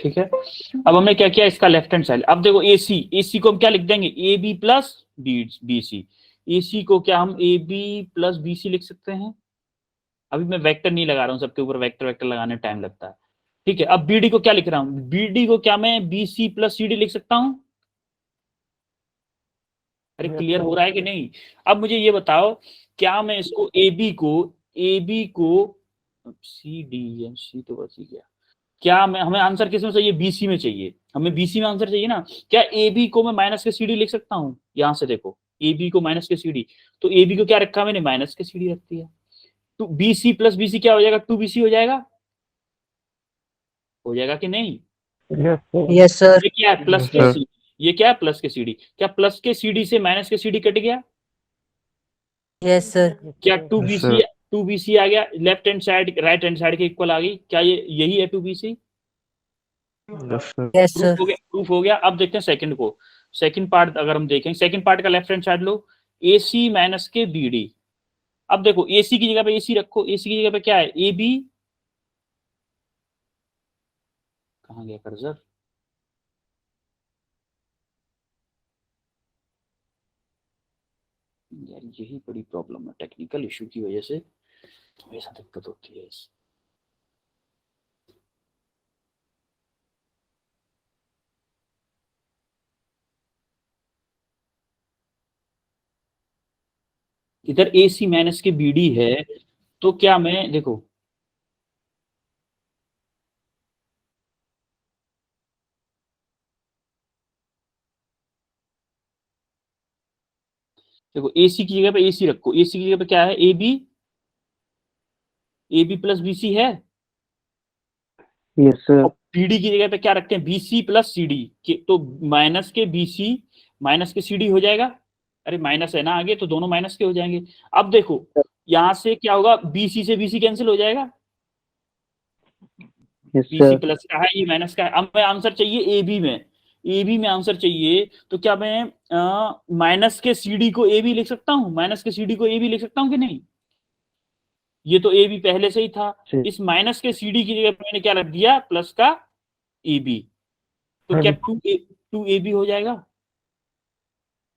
ठीक है, अब हमने क्या किया, इसका लेफ्ट हैंड साइड। अब देखो AC, AC को हम क्या लिख देंगे, AB प्लस BC। AC को क्या हम AB प्लस BC लिख सकते हैं। अभी मैं वेक्टर नहीं लगा रहा हूँ, सबके ऊपर वेक्टर वेक्टर लगाने टाइम लगता है। ठीक है, अब BD को क्या लिख रहा हूँ, BD को क्या मैं BC प्लस CD लिख सकता हूँ। अरे क्लियर हो रहा है कि नहीं। अब मुझे ये बताओ, क्या मैं इसको AB को C तो बच ही गया। क्या मैं, हमें आंसर किस में चाहिए, BC में चाहिए, हमें BC में आंसर चाहिए ना। क्या AB को मैं माइनस के CD लिख सकता हूँ, यहां से देखो AB को माइनस के CD, तो AB को क्या रखा मैंने, माइनस के CD रख दिया। तो BC प्लस BC क्या हो जाएगा, 2BC हो जाएगा कि नहीं। Yes sir. ये क्या है, प्लस के CD, ये क्या है, प्लस के CD। क्या प्लस के CD से माइनस के CD कट गया। Yes sir. क्या 2BC आ गया, left hand side right hand side के इक्वल आ गई, क्या ये यही है 2BC। Yes proof sir. हो गया, प्रूफ हो गया। अब देखते हैं सेकंड को, सेकंड पार्ट अगर हम देखें, सेकंड पार्ट का लेफ्ट हैंड साइड लो, AC माइनस के BD। अब देखो AC की जगह पे AC रखो, AC की जगह पे क्या है, AB, कहां गया कर्सर, यार यही बड़ी प्रॉब्लम है, टेक्निकल इशू की वजह से हमेशा दिक्कत होती है इस। इधर AC माइनस के BD है, तो क्या मैं देखो, देखो AC की जगह पे AC रखो, AC की जगह पे क्या है, AB प्लस BC है। Yes sir. और BD की जगह पे क्या रखते हैं, BC प्लस CD के, तो माइनस के BC माइनस के CD हो जाएगा। अरे माइनस है ना आगे, तो दोनों माइनस के हो जाएंगे। अब देखो यहां से क्या होगा, BC से BC कैंसिल हो जाएगा, यस BC सर। प्लस का है, ये माइनस का है। अब मैं आंसर चाहिए AB में, AB में आंसर चाहिए, तो क्या मैं माइनस के CD को AB लिख सकता हूँ, माइनस के CD को AB लिख सकता हूँ कि नहीं। ये तो AB पहले से ही था, इस माइनस के CD की जगह पे मैंने क्या रख दिया, प्लस का AB। तो क्या 2AB हो जाएगा,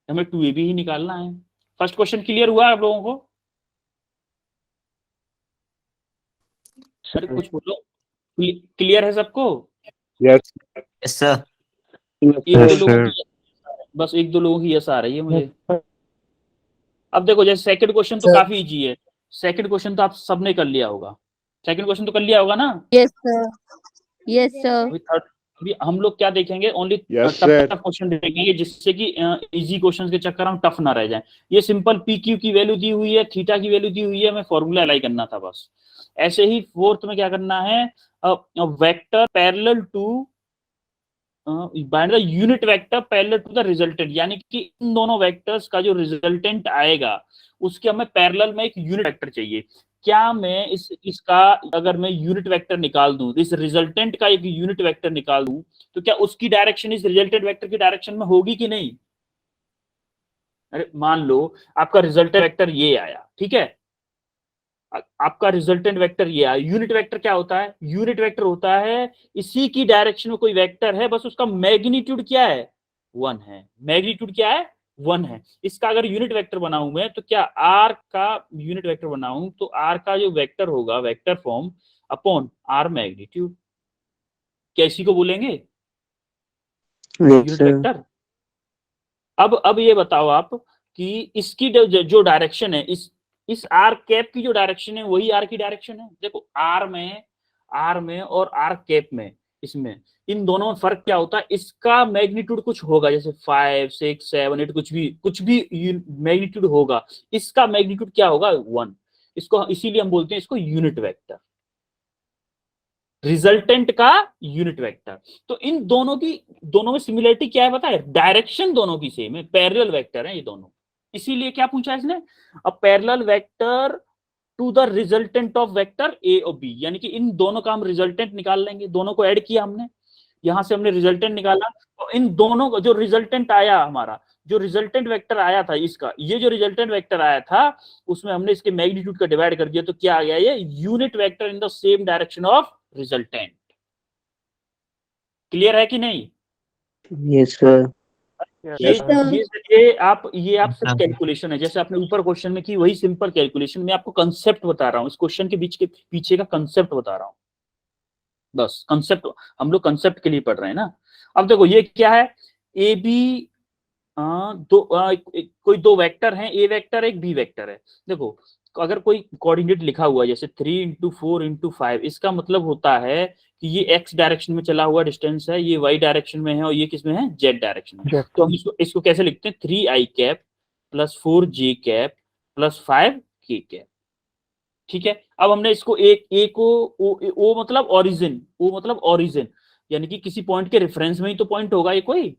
हमें 2AB ही निकालना है। फर्स्ट क्वेश्चन क्लियर हुआ आप लोगों को। अरे कुछ बोलो, क्लियर है सबको। Yes yes sir. एक दो लोगों की, बस एक दो लोगों की यस आ रही है मुझे। अब देखो जैसे सेकंड क्वेश्चन तो सर। काफी इजी है, सेकंड क्वेश्चन तो आप सबने कर लिया होगा, सेकंड क्वेश्चन तो कर लिया होगा ना। Yes sir. Yes sir. अभी थर्ड, अभी हम लोग क्या देखेंगे, only yes tough sir. Tough question देखेंगे, जिससे कि इजी क्वेश्चंस के चक्कर हम टफ ना रह जाएं। ये सिंपल PQ की वैल्यू दी हुई है, थीटा की वैल्यू दी हुई है, हमें फॉर्मूला अप्लाई करना था बस। ऐसे ही फोर्थ में क्या करना है, vector parallel to find the unit vector parallel to the resultant, यानी कि इन दोनों वेक्टर्स का जो रिजल्टेंट आएगा उसके हमें पैरेलल में एक यूनिट वेक्टर चाहिए। क्या मैं इसका अगर मैं यूनिट वेक्टर निकाल दूं, इस रिजल्टेंट का एक यूनिट वेक्टर निकाल दूं, तो क्या उसकी डायरेक्शन इस रिजल्टेंट वेक्टर की डायरेक्शन में होगी कि नहीं। अरे मान लो आपका रिजल्टेंट वेक्टर ये आया, ठीक है, आपका रिजल्टेंट वेक्टर ये आया। यूनिट वेक्टर क्या होता है, यूनिट वेक्टर होता है इसी की डायरेक्शन में कोई वेक्टर है, बस उसका मैग्नीट्यूड क्या है, 1 है। मैग्नीट्यूड क्या है, 1 है। इसका अगर यूनिट वेक्टर बनाऊं मैं, तो क्या आर का यूनिट वेक्टर बनाऊं, तो आर का जो वेक्टर होगा, vector form upon R magnitude, कैसी को बोलेंगे, यूनिट वेक्टर। अब ये बताओ आप कि इसकी जो डायरेक्शन है, इस आर कैप की जो डायरेक्शन है वही आर की डायरेक्शन है। देखो आर में और आर कैप में, इसमें इन दोनों में फर्क क्या होता है, इसका मैग्नीट्यूड कुछ होगा, जैसे 5 6 7 8 कुछ भी मैग्नीट्यूड होगा, इसका मैग्नीट्यूड क्या होगा, 1। इसको इसीलिए हम बोलते हैं इसको यूनिट वेक्टर, रिजल्टेंट का यूनिट वेक्टर। तो इन दोनों में सिमिलरिटी क्या है पता है, डायरेक्शन दोनों की सेम है, पैरेलल वेक्टर है ये दोनों। इसीलिए क्या पूछा है इसने, a parallel vector to the resultant of vector A और बी, यानी कि इन दोनों का हम रिजल्टेंट निकाल लेंगे, दोनों को ऐड किया हमने, यहां से हमने रिजल्टेंट निकाला, तो इन दोनों का जो रिजल्टेंट आया हमारा, जो रिजल्टेंट वेक्टर आया था इसका, ये जो रिजल्टेंट वेक्टर आया था उसमें हमने इसके मैग्नीट्यूड का डिवाइड कर दिया, तो क्या आ गया, ये unit vector in the same direction of resultant. Clear है कि नहीं? Yes, sir. ये Yes, sir. ये आप सिर्फ कैलकुलेशन है, जैसे आपने ऊपर क्वेश्चन में की वही सिंपल कैलकुलेशन, मैं आपको कंसेप्ट बता रहा हूँ, इस क्वेश्चन के बीच के पीछे का कंसेप्ट बता रहा हूँ, बस कंसेप्ट, हम लोग कंसेप्ट के लिए पढ़ रहे हैं ना। अब देखो ये क्या है, ए बी कोई दो वेक्टर हैं, ए वेक्टर एक बी वेक्टर है। देखो अगर कोई कोऑर्डिनेट लिखा हुआ है जैसे 3 इंटू 4 इंटू 5, इसका मतलब होता है कि ये एक्स डायरेक्शन में चला हुआ डिस्टेंस है, ये वाई डायरेक्शन में है और ये किस में है, जेड डायरेक्शन में। तो हम इसको कैसे लिखते हैं, 3i cap plus 4j cap plus 5k cap. ठीक है, अब हमने इसको ए को ओ मतलब ओरिजिन, ओ मतलब ओरिजिन, यानी कि किसी पॉइंट के रेफरेंस में ही तो पॉइंट होगा ये कोई,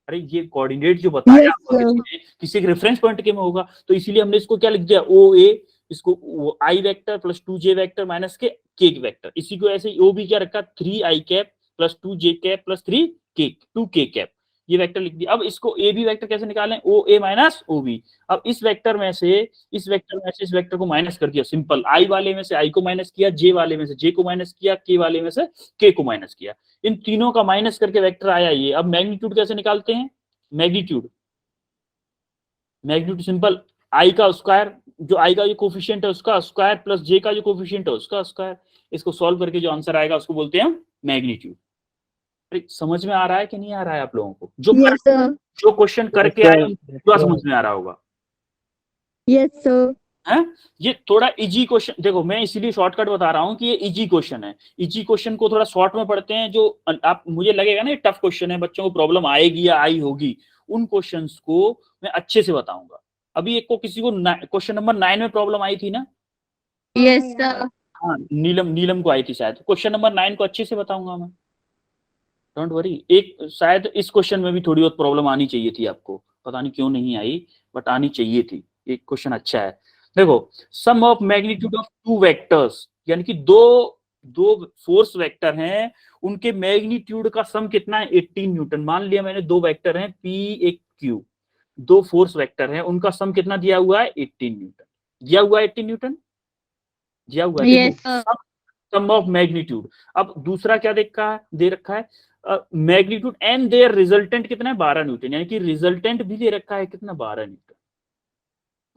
अरे ये कोऑर्डिनेट जो बताया Yes, आपको sir. किसी के रेफरेंस पॉइंट के में होगा, तो इसीलिए हमने इसको क्या लिख दिया, ओ ए, इसको i vector plus 2j vector minus k vector, इसी को ऐसे ओ भी क्या रखा, 3i cap plus 2j cap plus 2k cap, ये वेक्टर लिख दिया। अब इसको ए बी वेक्टर कैसे निकालें, ओ ए माइनस ओ बी। अब इस वेक्टर में से इस वेक्टर को माइनस कर दिया, सिंपल, आई वाले में से आई को माइनस किया, जे वाले में से जे को माइनस किया, के वाले में से के को माइनस किया, इन तीनों का माइनस करके वेक्टर आया ये। अब मैग्नीट्यूड कैसे निकालते हैं, मैग्नीट्यूड सिंपल, आई का स्क्वायर, जो आई का जो कोफिशिएंट है उसका स्क्वायर प्लस जे का जो कोफिशिएंट है उसका स्क्वायर, इसको सॉल्व करके जो आंसर आएगा उसको बोलते हैं मैग्नीट्यूड। समझ में आ रहा है कि नहीं आ रहा है आप लोगों को, Yes, sir. जो क्वेश्चन करके आए उनको पूरा समझ में आ रहा होगा Yes, sir. है? ये थोड़ा इजी क्वेश्चन, देखो मैं इसीलिए शॉर्टकट बता रहा हूँ कि ये इजी क्वेश्चन है, इजी क्वेश्चन को थोड़ा शॉर्ट में पढ़ते हैं, जो आप मुझे लगेगा ना ये टफ क्वेश्चन है, बच्चों को प्रॉब्लम आएगी या आई होगी, उन क्वेश्चंस को मैं अच्छे से बताऊंगा। अभी एक को किसी को क्वेश्चन नंबर 9 में प्रॉब्लम आई थी ना, Yes, sir. हाँ नीलम को आई थी शायद, क्वेश्चन नंबर 9 को अच्छे से बताऊंगा मैं, डोंट वरी। एक शायद इस क्वेश्चन में भी थोड़ी बहुत प्रॉब्लम आनी चाहिए थी आपको, पता नहीं क्यों नहीं आई, बट आनी चाहिए थी, एक क्वेश्चन अच्छा है। देखो sum of magnitude of two vectors, यानी कि दो फोर्स वेक्टर हैं, उनके मैग्नीट्यूड का सम कितना है, 18 न्यूटन। मान लिया मैंने दो वेक्टर हैं P एक Q, दो फोर्स वेक्टर हैं, उनका सम कितना दिया हुआ है, 18 न्यूटन दिया हुआ है, 18 न्यूटन दिया हुआ है। Yes, sir. Sum of magnitude. अब दूसरा क्या दे रखा है, मैग्नीट्यूड एंड देयर रिजल्टेंट कितना है, 12 न्यूटन, यानी कि रिजल्टेंट भी दे रखा है कितना, 12 न्यूटन,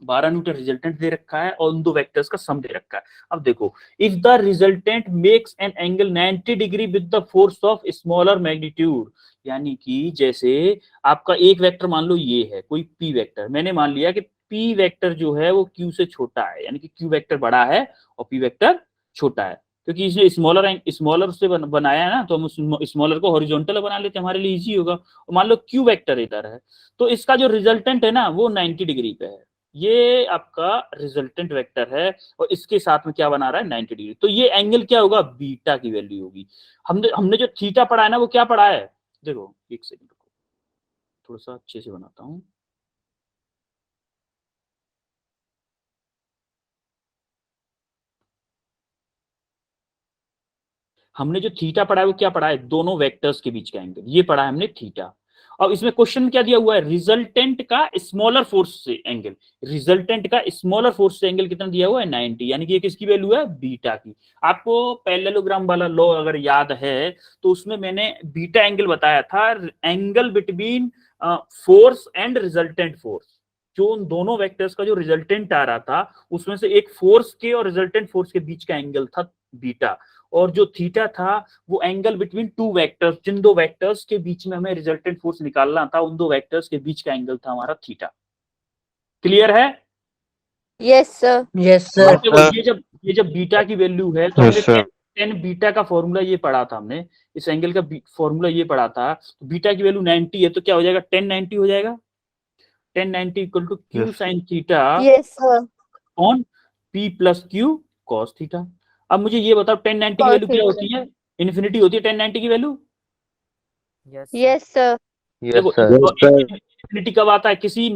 12 न्यूटन रिजल्टेंट दे रखा है और उन दो वेक्टर्स का सम दे रखा है। अब देखो, if the resultant makes an angle 90 degree with the force of smaller magnitude, यानी कि जैसे आपका एक वेक्टर मान लो ये है कोई P वेक्टर, मैंने मान लिया कि P वेक्टर जो है वो Q से छोटा है, यानी कि Q वेक्टर बड़ा है और P वेक्टर छोटा है, क्योंकि इसलिए स्मॉलर से बनाया है ना, तो हम स्मॉलर को हॉरिजॉन्टल बना लेते हैं, हमारे लिए इजी होगा। और मान लो Q वेक्टर इधर है, तो इसका जो रिजल्टेंट है ना वो 90 डिग्री पे है, ये आपका रिजल्टेंट वेक्टर है और इसके साथ में क्या बना रहा है, 90 डिग्री, तो ये एंगल क्या होगा, बीटा की वैल्यू होगी। हमने जो थीटा पढ़ा है ना वो क्या पढ़ा है, देखो एक सेकंड थोड़ा सा अच्छे से बनाता हूं, हमने जो थीटा पढ़ा है वो क्या पढ़ा है, दोनों वेक्टर्स के बीच का एंगल, ये पढ़ा है हमने थीटा। अब इसमें क्वेश्चन क्या दिया हुआ है, रिजल्टेंट का स्मॉलर फोर्स से एंगल, रिजल्टेंट का स्मॉलर फोर्स से एंगल कितना दिया हुआ है, 90, यानी कि ये किसकी वैल्यू है, बीटा की। आपको पैरेललोग्राम वाला लॉ अगर याद है तो उसमें मैंने बीटा एंगल बताया था, angle between force and resultant force, जो उन दोनों वेक्टर्स का जो रिजल्टेंट आ रहा था उसमें से एक फोर्स के और रिजल्टेंट फोर्स के बीच का एंगल था बीटा, और जो थीटा था वो एंगल बिटवीन टू वेक्टर्स, जिन दो वेक्टर्स के बीच में हमें रिजल्टेंट फोर्स निकालना था उन दो वेक्टर्स के बीच का एंगल था हमारा थीटा। क्लियर है? Yes, sir. Yes, sir. ये जब बीटा की वैल्यू है तो हमने टेन बीटा का फॉर्मूला ये पढ़ा था, हमने इस एंगल का फॉर्मूला ये पढ़ा था, तो बीटा की वैल्यू 90 है तो क्या हो जाएगा, 1090 हो जाएगा, 1090 equal to Q sin theta Yes, sir. On P plus Q cos theta. अब मुझे ये बताओ 1090 की वैल्यू क्या होती है, इन्फिनिटी होती है 1090 की वैल्यू। Yes, sir. देखो इन्फिनिटी कब आता है, किसी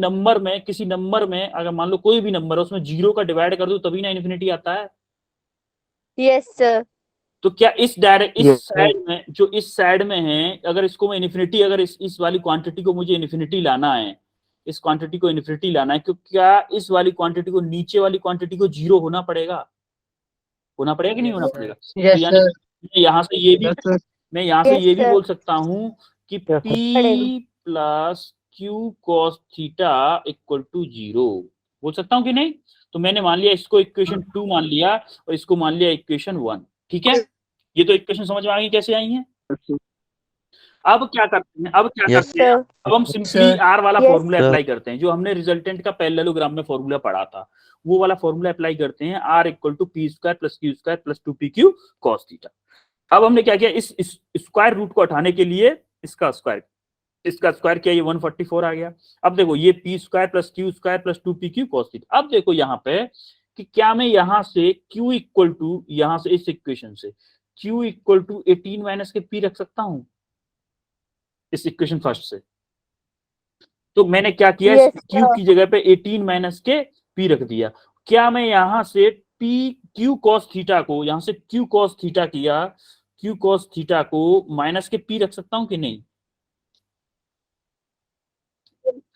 नंबर में अगर मान लो कोई भी नंबर है उसमें जीरो का डिवाइड कर दो तभी ना इन्फिनिटी आता है। Yes, sir. तो क्या इस साइड में, जो इस साइड में है, अगर इसको मैं इन्फिनिटी, अगर इस वाली क्वांटिटी को मुझे इन्फिनिटी लाना है, इस क्वांटिटी को इन्फिनिटी लाना है, तो क्या इस वाली क्वांटिटी को नीचे वाली क्वांटिटी को जीरो होना पड़ेगा कि नहीं होना पड़ेगा? Yes, तो यानी sir. यहाँ से ये भी मैं यहाँ से Yes, ये भी sir. बोल सकता हूँ कि Yes, sir. P plus Q cos theta equal to 0 बोल सकता हूँ कि नहीं? तो मैंने मान लिया इसको इक्वेशन 2 मान लिया और इसको मान लिया इक्वेशन 1। ठीक है, ये तो इक्वेशन समझ में आ गई कैसे आई है। अब क्या करते हैं, Yes, अब हम Yes, सिंपली sir. आर वाला Yes, फॉर्मूला sir. अप्लाई करते हैं, जो हमने रिजल्टेंट का पैरेललोग्राम में फॉर्मूला पढ़ा था, वो वाला फॉर्मूला अप्लाई करते हैं। R equal to P square plus Q square plus 2pq cos theta. अब हमने क्या किया, इस स्क्वायर रूट को हटाने के लिए इसका स्क्वायर किया, ये 144 आ गया। अब देखो ये P square plus Q square plus 2pq cos theta. अब देखो यहाँ पे कि क्या मैं यहाँ से q इक्वल टू, यहाँ से इस इक्वेशन से q इक्वल टू 18 माइनस के p रख सकता हूँ इस इक्वेशन फर्स्ट से। तो मैंने क्या किया, Yes, q sir. की जगह पे 18 माइनस के p रख दिया। क्या मैं यहाँ से p q cos थीटा को, यहाँ से q cos थीटा किया, q cos थीटा को माइनस के p रख सकता हूँ कि नहीं?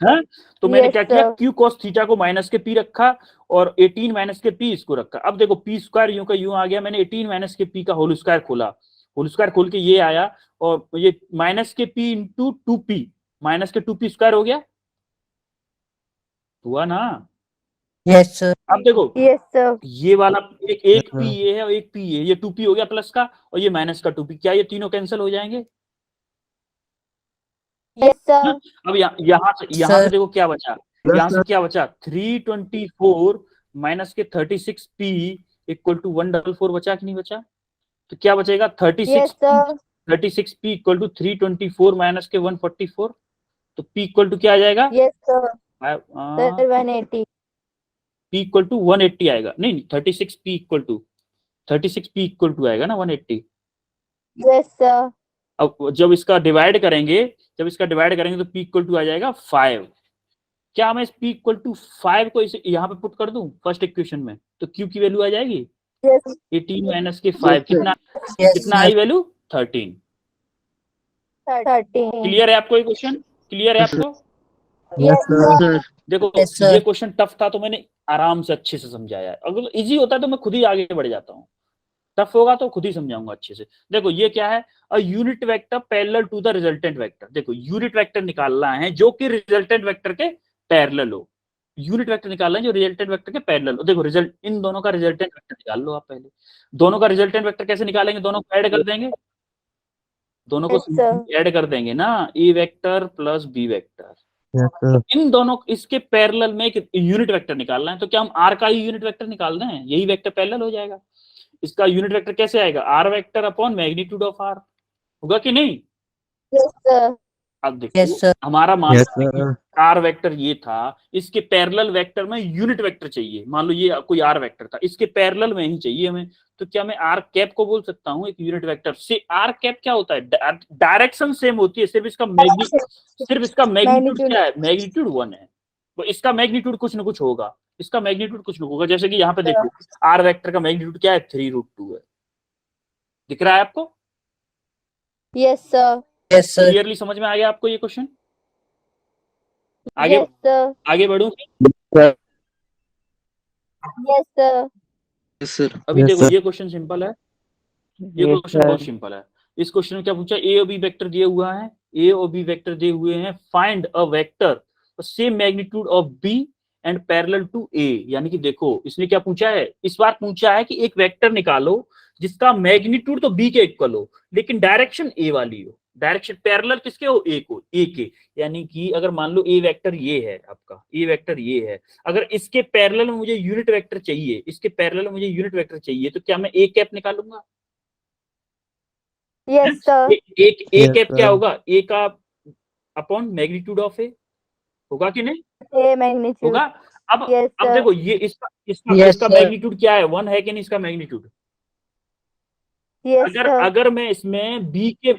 है, तो मैंने Yes, क्या किया, sir. q cos थीटा को माइनस के p रखा और 18 माइनस के p इसको रखा। अब देखो p स्क्वायर यूं का यूं आ गया, मैंने 18 माइनस के p का होल स्क्वायर खोला, होल स्क्वायर खोल के ये आया और ये माइनस के p इंटू 2p, माइनस के 2p स्क्वायर हो गया, हुआ ना। Yes, sir. अब देखो Yes, sir. ये वाला एक हाँ। p ये है और एक p ये 2p हो गया प्लस का और ये माइनस का 2p, क्या ये तीनों कैंसिल हो जाएंगे? Yes, sir. अब यहाँ से देखो क्या बचा, यहाँ से क्या बचा, 324 माइनस के 36p इक्वल टू 144 बचा कि नहीं बचा? तो क्या बचेगा, Yes, sir. 36p equal to 324 minus के 144, तो p इक्वल टू क्या आ जाएगा, Yes, sir. Sir, 180. p equal to 180 आएगा, नहीं 36p इक्वल टू आएगा ना 180। Yes, sir. अब जब इसका डिवाइड करेंगे तो p इक्वल टू आ जाएगा 5। क्या मैं इस p इक्वल टू 5 को इसे यहाँ पे पुट कर दूं फर्स्ट इक्वेशन में, तो q की वैल्यू आ जाएगी Yes, 18 माइनस के 5, कितना Yes, कितना आई वैल्यू 13। 13. क्लियर है आपको ये क्वेश्चन, क्लियर है आपको? Yes, sir. देखो Yes, sir. ये क्वेश्चन टफ था तो मैंने आराम से अच्छे से समझाया है, अगर इजी होता है तो मैं खुद ही आगे बढ़ जाता हूँ, टफ होगा तो खुद ही समझाऊंगा अच्छे से। देखो ये क्या है, a unit vector parallel to the resultant vector. देखो यूनिट वेक्टर निकालना है जो कि रिजल्टेंट वेक्टर के पैरेलल हो, यूनिट वेक्टर निकालना है जो रिजल्टेंट वेक्टर के पैरेलल हो। देखो रिजल्ट, इन दोनों का रिजल्टेंट वेक्टर निकाल लो आप पहले। दोनों का रिजल्टेंट वेक्टर कैसे निकालेंगे, दोनों को ऐड कर देंगे, दोनों को Yes, sir. ऐड कर देंगे ना, A vector plus B vector. Yes, sir. इन दोनों, इसके पैरेलल में एक यूनिट वेक्टर निकालना है, तो क्या हम आर का ही यूनिट वेक्टर निकाल दें, यही वेक्टर पैरेलल हो जाएगा। इसका यूनिट वेक्टर कैसे आएगा, R vector upon magnitude of R, होगा कि नहीं? Yes, sir. अब देखो Yes, sir. हमारा मान Yes, लो कि sir. आर वेक्टर ये था, इसके पैरेलल वेक्टर में यूनिट वेक्टर चाहिए, मान लो ये कोई आर वेक्टर था, इसके पैरेलल में ही चाहिए हमें, तो क्या मैं आर कैप को बोल सकता हूँ एक यूनिट वेक्टर से? आर कैप क्या होता है, डायरेक्शन सेम होती है, सिर्फ इसका मैग्नीट्यूड क्या है, मैग्नीट्यूड 1 है, तो इसका मैग्नीट्यूड कुछ ना कुछ होगा, इसका मैग्नीट्यूड कुछ ना होगा। जैसे कि यहाँ पे देखो आर वेक्टर का मैग्नीट्यूड क्या है, 3√2 है, दिख रहा है आपको? Yes, sir. Yes, sir. Clearly समझ में आ गया आपको ये क्वेश्चन? आगे Yes, sir. आगे बढ़ूं? Yes, sir. Yes, sir. अभी Yes, देखो sir. ये क्वेश्चन सिंपल है, ये Yes, क्वेश्चन sir. बहुत सिंपल है। इस क्वेश्चन में क्या पूछा, ए और बी वेक्टर दिए हुआ है, ए और बी वेक्टर दिए हुए हैं, find a vector same magnitude of B and parallel to A. यानी कि देखो इसने क्या पूछा है, इस बार पूछा है कि एक वेक्टर निकालो जिसका मैग्नीट्यूड तो बी के इक्वल हो लेकिन डायरेक्शन ए वाली हो, डायरेक्शन पैरेलल किसके हो, ए को, ए के। यानी कि अगर मान लो ए वेक्टर ये है आपका, ए वेक्टर ये है, अगर इसके पैरेलल में मुझे यूनिट वेक्टर चाहिए, इसके पैरेलल में मुझे यूनिट वेक्टर चाहिए, तो क्या मैं ए कैप निकालूंगा? Yes, sir. एक ए Yes, कैप क्या sir. होगा, ए का अपॉन मैग्नीट्यूड ऑफ ए, होगा कि नहीं? A magnitude. होगा। अब Yes, अब sir. देखो ये इसका इसका Yes, इसका sir. मैग्नीट्यूड क्या है, 1 है कि नहीं इसका मैग्नीट्यूड? Yes, अगर sir. अगर मैं इसमें बी sir.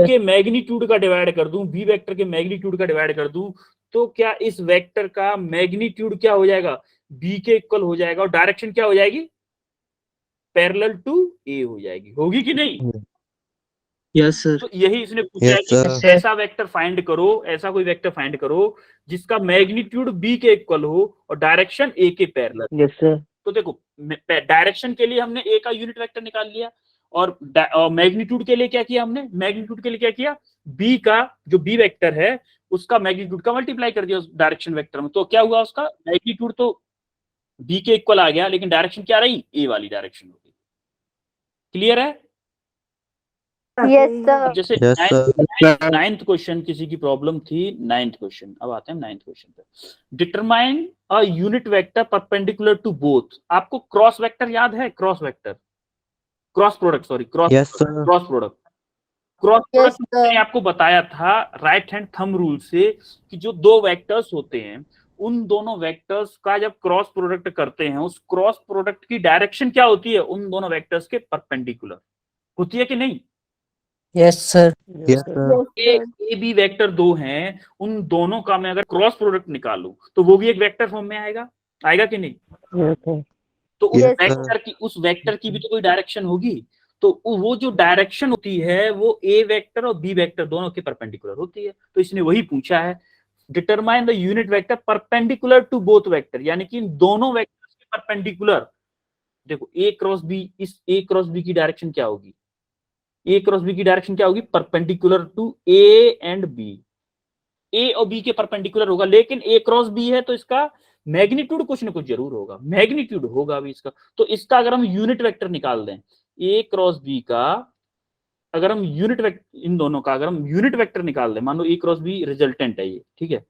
के मैग्नीट्यूड का डिवाइड कर दूं, बी वेक्टर के मैग्नीट्यूड का डिवाइड कर दूं, तो क्या इस वेक्टर का मैग्नीट्यूड क्या हो जाएगा, बी के इक्वल हो जाएगा, और डायरेक्शन क्या हो जाएगी, पैरेलल टू ए हो जाएगी, होगी कि नहीं? Yes, sir. तो यही इसने पूछा है Yes, कि sir. ऐसा वेक्टर फाइंड करो, ऐसा कोई वेक्टर फाइंड करो जिसका मैग्नीट्यूड बी के इक्वल हो और डायरेक्शन ए के पैरेलल। Yes, sir. तो देखो डायरेक्शन के लिए हमने ए का यूनिट वेक्टर निकाल लिया और मैग्नीट्यूड के लिए क्या किया हमने, मैग्नीट्यूड के लिए क्या किया, बी का जो बी वेक्टर है उसका मैग्नीट्यूड का मल्टीप्लाई कर दिया उस डायरेक्शन वेक्टर में, तो क्या हुआ, उसका मैग्नीट्यूड तो बी के इक्वल आ गया, लेकिन डायरेक्शन क्या रही, ए वाली डायरेक्शन होगी। क्लियर है? Yes, sir. अब जैसे Yes, sir. नाइन्थ क्वेश्चन किसी की प्रॉब्लम थी, नाइन्थ क्वेश्चन, अब आते हैं नाइन्थ क्वेश्चन पे। Determine a unit vector perpendicular to both. आपको क्रॉस वेक्टर याद है, cross vector, cross product, sorry cross Yes, sir. Cross product, cross Yes, product sir. मैंने आपको बताया था राइट हैंड थंब रूल से कि जो दो वेक्टर्स होते हैं उन दोनों वेक्टर्स का जब क्रॉस प्रोडक्ट करते हैं, उस क्रॉस प्रोडक्ट की डायरेक्शन क्या होती है, उन दोनों वेक्टर्स के परपेंडिकुलर होती है कि नहीं? Yes, sir. Yes, sir. Yes, sir. A B vector दो हैं, उन दोनों का मैं अगर क्रॉस प्रोडक्ट निकालूं तो वो भी एक वेक्टर फॉर्म में आएगा, आएगा कि नहीं? Yes, sir. तो उस Yes, sir. वेक्टर की, उस वेक्टर की भी तो कोई डायरेक्शन होगी, तो वो जो डायरेक्शन होती है वो ए वेक्टर और बी वेक्टर दोनों के परपेंडिकुलर होती है। तो इसने वही पूछा है, determine the unit vector perpendicular to both vector, यानी कि इन दोनों वेक्टर्स के परपेंडिकुलर। देखो ए क्रॉस बी, इस ए क्रॉस बी की डायरेक्शन क्या होगी, ए क्रॉस बी की डायरेक्शन क्या होगी, perpendicular to A and B, A और बी के परपेंडिकुलर होगा, लेकिन ए क्रॉस बी है तो इसका मैग्नीट्यूड कुछ ना कुछ जरूर होगा, मैग्नीट्यूड होगा भी इसका। तो इसका अगर हम यूनिट वेक्टर निकाल दें, ए क्रॉस बी का अगर हम यूनिट वेक्टर, इन दोनों का अगर हम यूनिट वेक्टर निकाल दें, मान लो ए क्रॉस बी रिजल्टेंट है ये, ठीक है,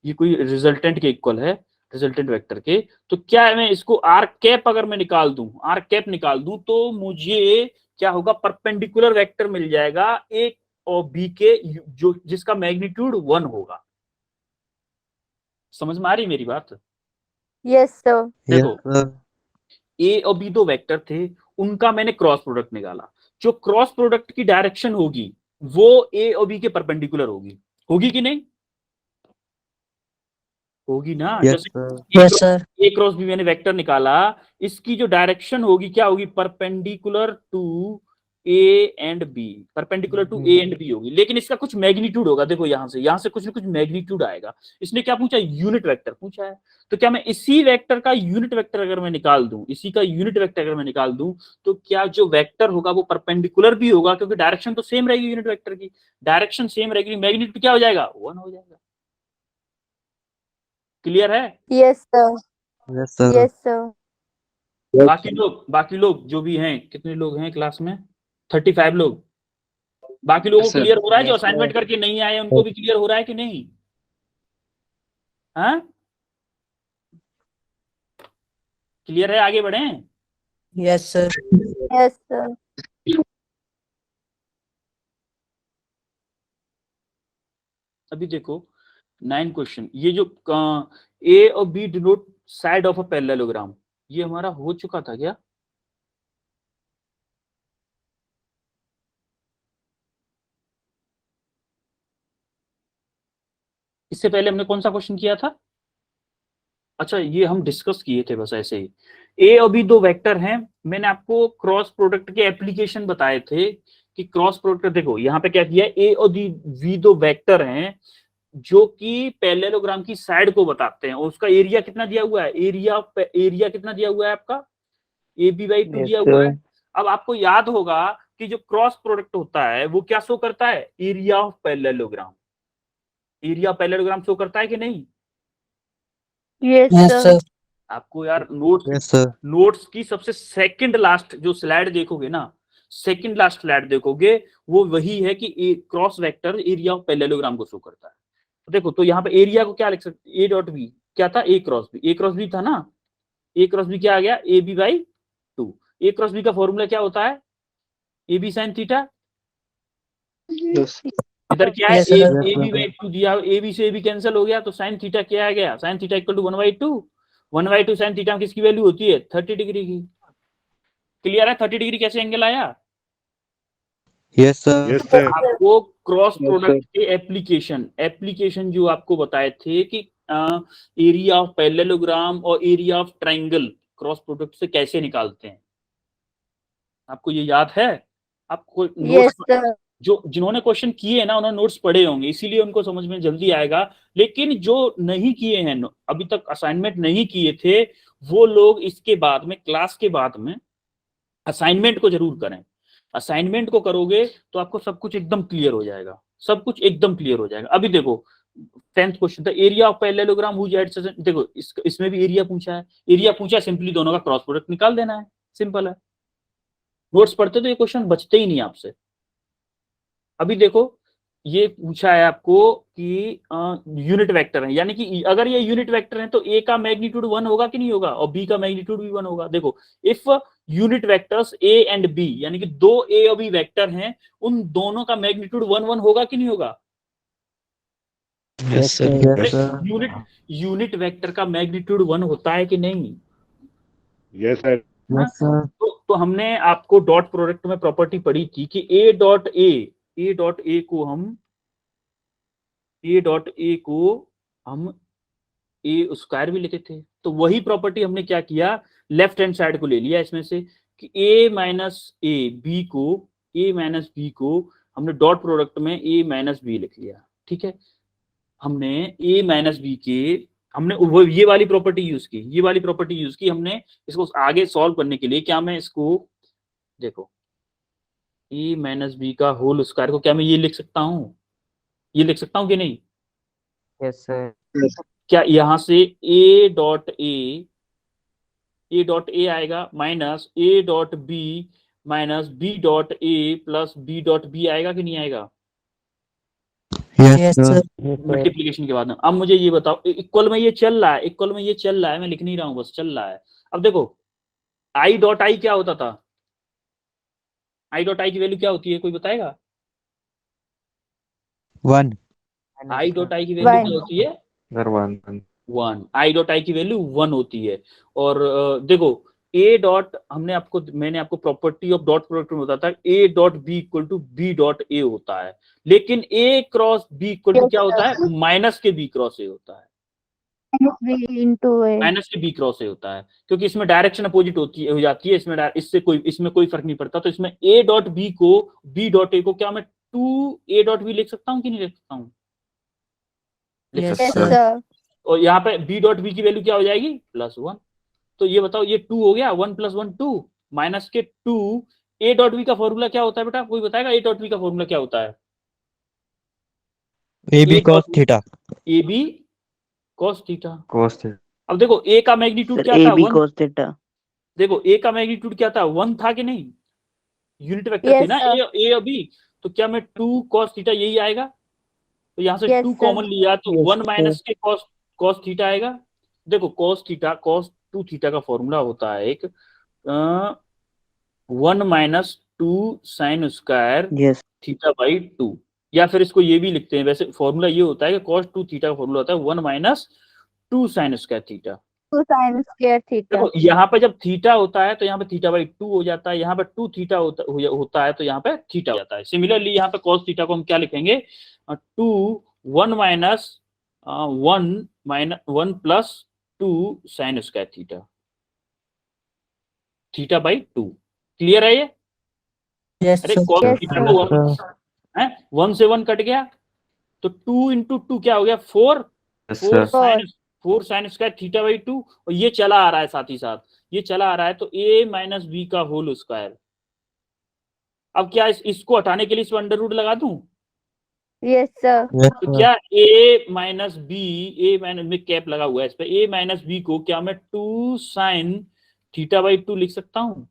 ये कोई रिजल्टेंट के इक्वल है, रिजल्टेंट वेक्टर के, तो क्या है, मैं इसको आर कैप अगर मैं निकाल दूं, आर कैप निकाल दूं, तो मुझे क्या होगा, परपेंडिकुलर वेक्टर मिल जाएगा ए और बी के, जो जिसका मैग्नीट्यूड 1 होगा। समझ में आ रही मेरी बात? Yes, sir. Yes, देखो sir. ए और बी दो वेक्टर थे, उनका मैंने क्रॉस प्रोडक्ट निकाला, जो क्रॉस प्रोडक्ट की डायरेक्शन होगी वो ए और बी के परपेंडिकुलर होगी, होगी कि नहीं? होगी ना। Yes, जैसे sir. Yes, sir. A cross B मैंने वेक्टर निकाला, इसकी जो डायरेक्शन होगी क्या होगी, perpendicular to A and B, perpendicular to A and B होगी, लेकिन इसका कुछ मैग्नीट्यूड होगा। देखो यहां से कुछ ना कुछ मैग्नीट्यूड आएगा। इसने क्या पूछा, यूनिट वेक्टर पूछा है, तो क्या मैं इसी वेक्टर का यूनिट वेक्टर अगर मैं निकाल दूं, इसी का यूनिट वेक्टर अगर मैं निकाल दूं, तो क्या जो वेक्टर होगा वो परपेंडिकुलर भी होगा, क्योंकि डायरेक्शन तो सेम रहेगी, यूनिट वेक्टर की डायरेक्शन सेम रहेगी, मैग्नीट्यूड क्या हो जाएगा, 1 हो जाएगा। क्लियर है? Yes, sir. Yes, sir. Yes, sir. बाकी लोग जो भी हैं, कितने लोग हैं क्लास में, 35 लोग। बाकी लोगों को क्लियर हो रहा है, जो असाइनमेंट करके नहीं आए उनको भी क्लियर हो रहा है कि नहीं? हाँ, क्लियर है, आगे बढ़े। Yes, sir. Yes, sir. अभी देखो 9 क्वेश्चन, ये जो ए और B denote side of a parallelogram, ये हमारा हो चुका था क्या? इससे पहले हमने कौन सा क्वेश्चन किया था? अच्छा, ये हम डिस्कस किए थे बस ऐसे ही। ए और बी दो वेक्टर हैं, मैंने आपको क्रॉस प्रोडक्ट के एप्लीकेशन बताए थे कि क्रॉस प्रोडक्ट, देखो यहाँ पे क्या किया, ए और बी दो वेक्टर हैं जो कि पैरेललोग्राम की साइड को बताते हैं, और उसका एरिया कितना दिया हुआ है, एरिया कितना दिया हुआ है आपका, ए बी बाई 2 दिया हुआ है। अब आपको याद होगा कि जो क्रॉस प्रोडक्ट होता है वो क्या शो करता है, area of parallelogram, area of parallelogram show करता है कि नहीं? Yes, Yes, sir. sir. आपको यार Yes, sir. नोट्स की सबसे सेकंड लास्ट जो स्लाइड देखोगे ना, सेकंड लास्ट स्लाइड देखोगे, वो वही है कि cross vector area of parallelogram को शो करता है। तो देखो, तो यहाँ पे एरिया को क्या लिख सकते, ए डॉट बी क्या था, A cross B, A cross B था ना, ए क्रॉस बी क्या आ गया, A B by 2। A cross B का फॉर्मूला क्या होता है, A B sine theta, Yes. इधर क्या है, Yes, A sir. B by 2 दिया, ए बी से ए बी कैंसिल हो गया, तो साइन थीटा क्या आ गया, sine theta equal to 1/2, 1/2 sine theta किसकी वैल्यू होती है, 30 डिग्री की। क्लियर है, 30 डिग्री कैसे एंगल आया? Yes, sir. Yes, sir. आपको क्रॉस प्रोडक्ट के एप्लीकेशन जो आपको बताए थे कि एरिया ऑफ पैरेललोग्राम और area of triangle cross product से कैसे निकालते हैं, आपको ये याद है? आपको Yes, नोट्स, sir. जो जिन्होंने क्वेश्चन किए ना उन्होंने नोट्स पढ़े होंगे, इसीलिए उनको समझ में जल्दी आएगा, लेकिन जो नहीं किए हैं, अभी तक असाइनमेंट नहीं किए थे, वो लोग इसके बाद में, क्लास के बाद में असाइनमेंट को जरूर करें, असाइनमेंट को करोगे तो आपको सब कुछ एकदम क्लियर हो जाएगा, सब कुछ एकदम क्लियर हो जाएगा। अभी देखो 10th question, the area of parallelogram whose adjacent, देखो इसमें भी एरिया पूछा है, एरिया पूछा है, सिंपली दोनों का क्रॉस प्रोडक्ट निकाल देना है, सिंपल है। नोट्स पढ़ते तो ये क्वेश्चन बचते ही नहीं आपसे। अभी देखो ये पूछा है आपको कि यूनिट वेक्टर है, यानी कि अगर ये यूनिट वेक्टर है तो ए का मैग्नीट्यूड 1 होगा कि नहीं होगा, और बी का मैग्नीट्यूड भी 1 होगा। देखो if unit vectors A and B, यानी कि दो ए और बी वेक्टर हैं, उन दोनों का मैग्नीट्यूड 1 1 होगा कि नहीं होगा? Yes, sir. Yes, sir. Unit vector का मैग्नीट्यूड 1 होता है कि नहीं? Yes sir. Yes, sir. तो हमने आपको डॉट प्रोडक्ट में प्रॉपर्टी पढ़ी थी कि ए डॉट ए को हम ए स्क्वायर भी लेते थे, तो वही प्रॉपर्टी हमने क्या किया, लेफ्ट हैंड साइड को ले लिया इसमें से कि ए माइनस बी को हमने डॉट प्रोडक्ट में ए माइनस बी लिख लिया। ठीक है, हमने ए माइनस बी के हमने वो ये वाली प्रॉपर्टी यूज की, हमने इसको आगे सॉल्व करने के लिए। क्या मैं इसको देखो ए माइनस बी का होल स्क्वायर को क्या मैं ये लिख सकता हूँ कि नहीं? Yes, sir. क्या यहां से ए डॉट ए आएगा minus A dot B minus B dot A plus B dot B आएगा कि नहीं आएगा? Yes, Yes, sir. sir. Yes, sir. Multiplication के बाद में। अब मुझे ये बताओ, इक्वल में ये चल रहा है, मैं लिख नहीं रहा हूं, बस चल रहा है। अब देखो आई डॉट आई क्या होता था, आई डॉट आई की वैल्यू क्या होती है, कोई बताएगा? 1. आई डॉट आई की वैल्यू क्या होती है? Sir, 1. 1। आई डॉट आई की वैल्यू 1 होती है। और देखो ए डॉट मैंने आपको प्रॉपर्टी ऑफ डॉट प्रोडक्ट में बताया था, A dot B equal to B dot A होता है, लेकिन A cross B equal to क्या होता है, माइनस के बी क्रॉस ए होता है, माइनस के बी क्रॉस ए होता है, क्योंकि इसमें डायरेक्शन अपोजिट हो जाती है, इसमें कोई फर्क नहीं पड़ता। तो इसमें ए डॉट बी को बी डॉट ए को क्या मैं 2 ए डॉट बी लिख सकता हूँ कि नहीं लिख सकता हूँ? लिख Yes, सकता हूँ। sir. और यहाँ पे बी डॉट बी की वैल्यू क्या हो जाएगी, +1। तो ये बताओ ये 2 हो गया, 1 + 1 2 माइनस के 2। ए डॉट बी का फॉर्मूला क्या होता है बेटा, कोई बताएगा ए डॉट बी का फॉर्मूला क्या होता है? AB cos theta. A B cos theta. Cos theta. अब देखो ए का मैग्नीट्यूड क्या था, 1। cos theta. देखो ए का मैग्नीट्यूड क्या था, 1 था कि नहीं? यूनिट वेक्टर थे ना ए और बी, तो क्या मैं 2 cos थीटा यही आएगा? तो यहाँ से 2 कॉमन लिया तो 1 माइनस के cos थीटा आएगा। देखो cos 2 थीटा का फॉर्मूला होता है एक 1 minus 2 sine square theta by 2, या फिर इसको ये भी लिखते हैं, वैसे फॉर्मूला ये होता है कि cos 2 थीटा का फॉर्मूला होता है 1 माइनस 2 साइन स्क्वायर थीटा। देखो यहाँ पे जब थीटा होता है तो यहाँ पे थीटा बाई 2 हो जाता है, यहाँ पे 2 थीटा होता है तो यहाँ पे थीटा हो जाता है। सिमिलरली यहाँ पे cos थीटा को हम क्या लिखेंगे, 1 plus 2 sine square theta by 2। Clear है ये? Yes, अरे sir. cos Yes, थीटा को 1 से 1 कट गया तो 2 × 2 क्या हो गया, 4 Yes, sir. 4 sine square theta by 2, और ये चला आ रहा है, साथ ही साथ ये चला आ रहा है, तो a माइनस बी का होल स्क्वायर। अब क्या इसको हटाने के लिए इसमें अंडर रूट लगा दूं? Yes, sir. Yes, तो sir. क्या a माइनस में कैप लगा हुआ है इस पे, a माइनस बी को क्या मैं 2 साइन थीटा बाई 2 लिख सकता हूँ?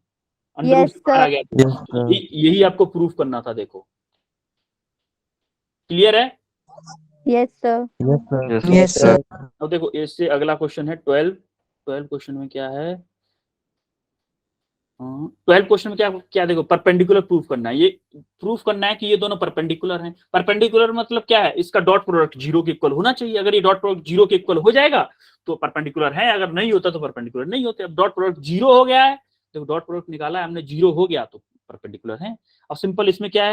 अंडर Yes, रूट आ गया। Yes, sir. यही आपको प्रूफ करना था। देखो क्लियर है? Yes, sir. Yes, sir. Yes, sir. अब देखो इससे अगला क्वेश्चन है 12 क्वेश्चन में क्या है, 12 क्वेश्चन में क्या देखो, परपेंडिकुलर प्रूफ करना है। ये प्रूफ करना है कि ये दोनों परपेंडिकुलर हैं। परपेंडिकुलर मतलब क्या है, इसका डॉट प्रोडक्ट 0 के इक्वल होना चाहिए। अगर ये डॉट प्रोडक्ट 0 के इक्वल हो जाएगा तो परपेंडिकुलर है, अगर नहीं होता तो परपेंडिकुलर नहीं होते। अब डॉट प्रोडक्ट 0 हो गया है, देखो डॉट प्रोडक्ट निकाला है हमने, 0 हो गया तो परपेंडिकुलर है। अब सिंपल इसमें क्या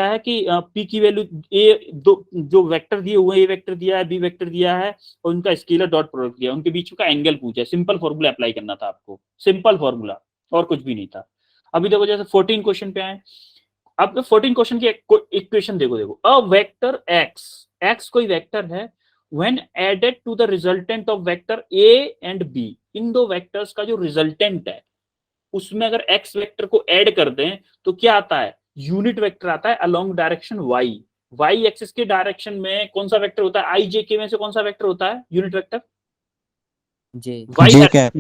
है कि p की वैल्यू जो वेक्टर दिए हुए, ए वेक्टर दिया है, बी वेक्टर दिया है, और उनका स्केलर डॉट प्रोडक्ट दिया है, उनके बीच का एंगल पूछा है। सिंपल फॉर्मूला अप्लाई करना था आपको, सिंपल फॉर्मूला, और कुछ भी नहीं था। अभी देखो जैसे 14 क्वेश्चन पे आए, अब 14 क्वेश्चन की इक्वेशन देखो अ वेक्टर x कोई वेक्टर है, when added to the resultant of vector a and b, इन दो वेक्टर्स का जो रिजल्टेंट है उसमें अगर x वेक्टर को ऐड कर दें तो क्या आता है, यूनिट वेक्टर आता है अलोंग डायरेक्शन y एक्सिस के डायरेक्शन में कौन सा वेक्टर होता है, आई जे के में से कौन सा वेक्टर होता है unit vector, J. y J cap.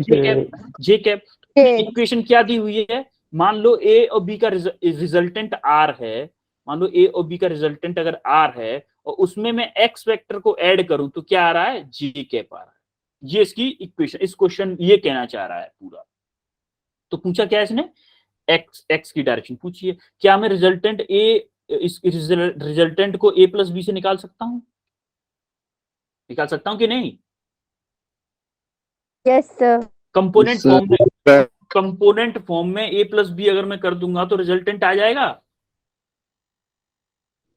जे कैप। J. इक्वेशन क्या दी हुई है, मान लो a और b का रिजल्टेंट r है, मान लो a और b का रिजल्टेंट अगर r है और उसमें मैं x वेक्टर को ऐड करूं तो क्या आ रहा है, j कैप आ रहा है। ये इसकी इक्वेशन, इस क्वेश्चन ये कहना चाह रहा है पूरा। तो पूछा क्या है इसने, x की डायरेक्शन पूछी है। क्या मैं रिजल्टेंट इस रिजल्टेंट को a प्लस बी से निकाल सकता हूं, निकाल सकता हूं कि नहीं, Yes, sir. Component Yes, sir. Form में, कंपोनेंट फॉर्म में a प्लस बी अगर मैं कर दूंगा तो रिजल्टेंट आ जाएगा।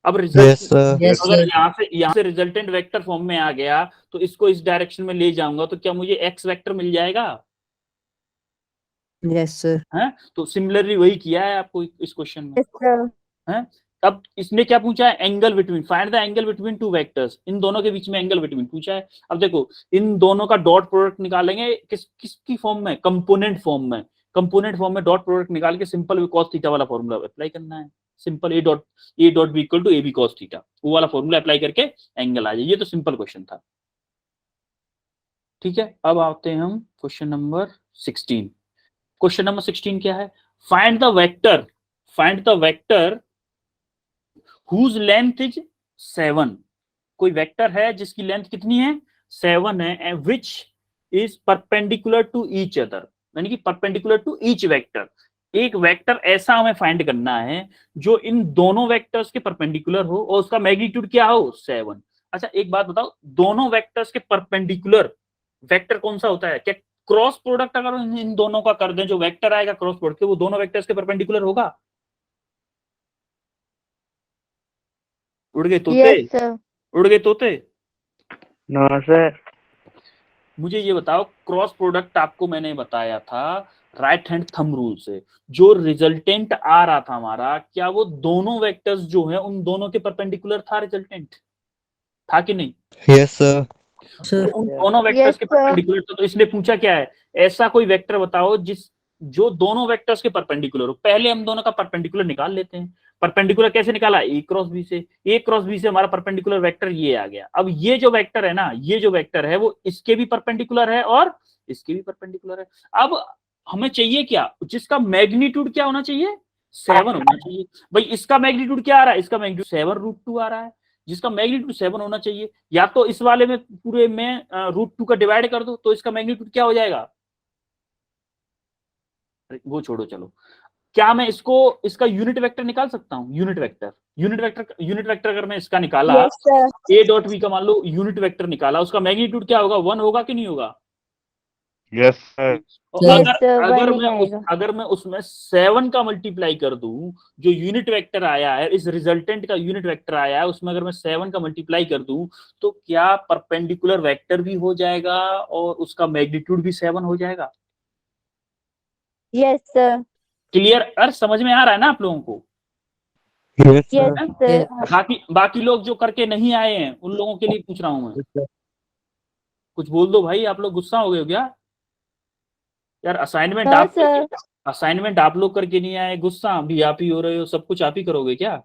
अब रिजल्ट Yes, sir. Yes, अगर sir. यहाँ से रिजल्टेंट वेक्टर फॉर्म में आ गया तो इसको इस डायरेक्शन में ले जाऊंगा तो क्या मुझे x वेक्टर मिल जाएगा, Yes, sir. है। तो सिमिलरली वही किया है आपको इस क्वेश्चन में, Yes, sir. है। अब इसने क्या पूछा है, angle between, find the angle between two vectors, इन दोनों के बीच में एंगल बिटवीन पूछा है। अब देखो इन दोनों का डॉट प्रोडक्ट निकालेंगे किसकी फॉर्म में, कंपोनेंट फॉर्म में। कंपोनेंट फॉर्म में डॉट प्रोडक्ट निकाल के सिंपल cos थीटा वाला फॉर्मूला अप्लाई करना है। Simple A dot B equal to A B cos theta, वो वाला फॉर्मूला अप्लाई करके एंगल आ जाए। ये तो सिंपल क्वेश्चन था, ठीक है। अब आते हैं हम क्वेश्चन नंबर 16। क्वेश्चन नंबर 16 क्या है, find the vector whose length is 7। कोई वेक्टर है जिसकी लेंथ कितनी है, 7 है, and which is perpendicular to each other, यानी कि perpendicular to each वेक्टर। एक वेक्टर ऐसा हमें फाइंड करना है जो इन दोनों वेक्टर्स के परपेंडिकुलर हो और उसका मैग्नीट्यूड क्या हो, 7। अच्छा एक बात बताओ, दोनों वेक्टर्स के परपेंडिकुलर वेक्टर कौन सा होता है, क्या क्रॉस प्रोडक्ट अगर इन दोनों का कर दें, जो वेक्टर आएगा क्रॉस प्रोडक्ट वो दोनों वेक्टर्स के परपेंडिकुलर होगा। उड़ गए तोते, Yes, sir. उड़ गए तोते। No, sir. मुझे ये बताओ, क्रॉस प्रोडक्ट आपको मैंने बताया था राइट हैंड थंब रूल से, जो रिजल्टेंट आ रहा था हमारा, क्या वो दोनों वेक्टर्स जो हैं उन दोनों के परपेंडिकुलर था, रिजल्टेंट था कि नहीं। Yes, sir. Sir. उन दोनों वेक्टर्स Yes, के sir. परपेंडिकुलर तो इसने पूछा क्या है, ऐसा कोई वेक्टर बताओ जो दोनों वेक्टर्स के परपेंडिकुलर हो। पहले हम दोनों का परपेंडिकुलर निकाल लेते हैं। परपेंडिकुलर कैसे निकाला, ए क्रॉस बी से। ए क्रॉस बी से हमारा परपेंडिकुलर वेक्टर ये आ गया। अब ये जो वेक्टर है ना, ये जो वेक्टर है वो इसके भी परपेंडिकुलर है और इसके भी परपेंडिकुलर है। अब हमें चाहिए क्या, जिसका मैग्नीट्यूड क्या होना चाहिए, 7 होना चाहिए। भाई इसका मैग्नीट्यूड क्या आ रहा है, इसका मैग्नीट्यूड 7√2 आ रहा है, जिसका मैग्नीट्यूड 7 होना चाहिए। या तो इस वाले में पूरे में √2 का डिवाइड कर दो तो इसका मैग्नीट्यूड क्या हो जाएगा, वो छोड़ो चलो। क्या मैं इसका यूनिट वेक्टर निकाल सकता हूं, यूनिट वेक्टर अगर मैं इसका निकाला, Yes, sir. A dot B का मान लो यूनिट वेक्टर निकाला, उसका मैग्नीट्यूड क्या होगा, 1 होगा कि नहीं होगा। Yes, sir. और Yes, sir. अगर वन ही आएगा। अगर मैं उसमें 7 का मल्टीप्लाई कर दूं, जो यूनिट वेक्टर आया है, इस रिजल्टेंट का यूनिट वेक्टर आया है, उसमें अगर मैं 7 का मल्टीप्लाई कर दूं तो क्या परपेंडिकुलर वेक्टर भी हो जाएगा और उसका मैग्नीट्यूड भी 7 हो जाएगा। Yes, sir. क्लियर, अर समझ में आ रहा है ना आप लोगों को। Yes, Yes, sir. sir. बाकी लोग जो करके नहीं आए हैं उन लोगों के लिए पूछ रहा हूं मैं, कुछ बोल दो भाई। आप लोग गुस्सा हो गए हो क्या यार, No, असाइनमेंट आप लोग करके नहीं आए, गुस्सा भी आप ही हो रहे हो, सब कुछ आप ही करोगे क्या।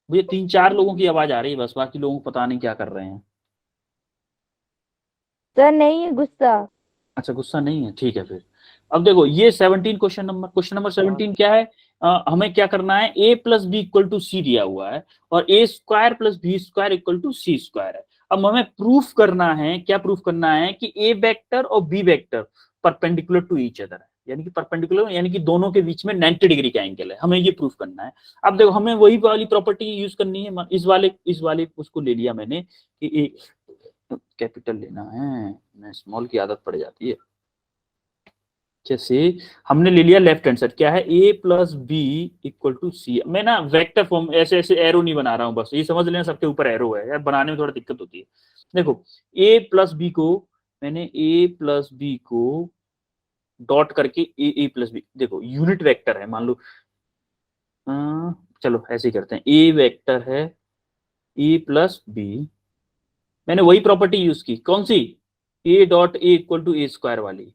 मुझे 3-4 लोगों की आवाज आ रही है बस, बाकी लोगों को पता नहीं क्या कर रहे हैं। सर नहीं है गुस्सा। अच्छा गुस्सा नहीं है, ठीक है फिर। अब देखो ये 17 क्वेश्चन नंबर 17 क्या है, हमें क्या करना है, a plus b equal to c दिया हुआ है और a square plus b square equal to c square है। अब हमें प्रूफ करना है, क्या प्रूफ करना है कि a वेक्टर और b vector perpendicular to each other है, यानी कि परपेंडिकुलर यानी कि दोनों के बीच में 90 डिग्री का एंगल है, हमें ये प्रूफ करना है। अब देखो हमें वही वाली प्रॉपर्टी यूज करनी है, इस वाले उसको ले लिया मैंने कि कैपिटल लेना है, मैं स्मॉल की आदत पड़ जाती है। जैसे हमने ले लिया लेफ्ट हैंड साइड, क्या है a plus b equal to c. मैं ना वेक्टर फॉर्म ऐसे एरो नहीं बना रहा हूं, बस ये समझ लेना सबके ऊपर एरो है यार, बनाने में थोड़ा दिक्कत होती है। देखो a प्लस बी को मैंने डॉट करके a प्लस बी, देखो यूनिट वेक्टर है मान लो, चलो ऐसे ही करते हैं, a वेक्टर है a प्लस बी, मैंने वही प्रॉपर्टी यूज की, कौन सी, a dot a equal to a square वाली।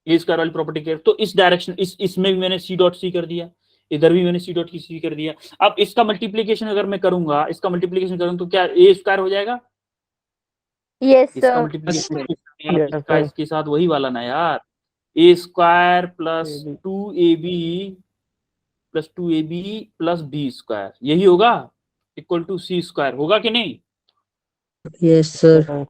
ए स्क्वायर वाली प्रॉपर्टी के, तो इस डायरेक्शन इसमें भी मैंने सी डॉट सी कर दिया, इधर भी मैंने सी डॉट की सी कर दिया। अब इसका मल्टीप्लीकेशन अगर मैं करूंगा, इसका मल्टीप्लीकेशन करूँ तो क्या ए स्क्वायर हो जाएगा? यस इसका सर। मल्टीप्लीकेशन Yes, इसका sir. इसके साथ वही वाला ना यार, a square plus 2ab plus 2ab plus b square, यही होगा इक्वल टू सी स्क्वायर, होगा कि नहीं? Yes sir.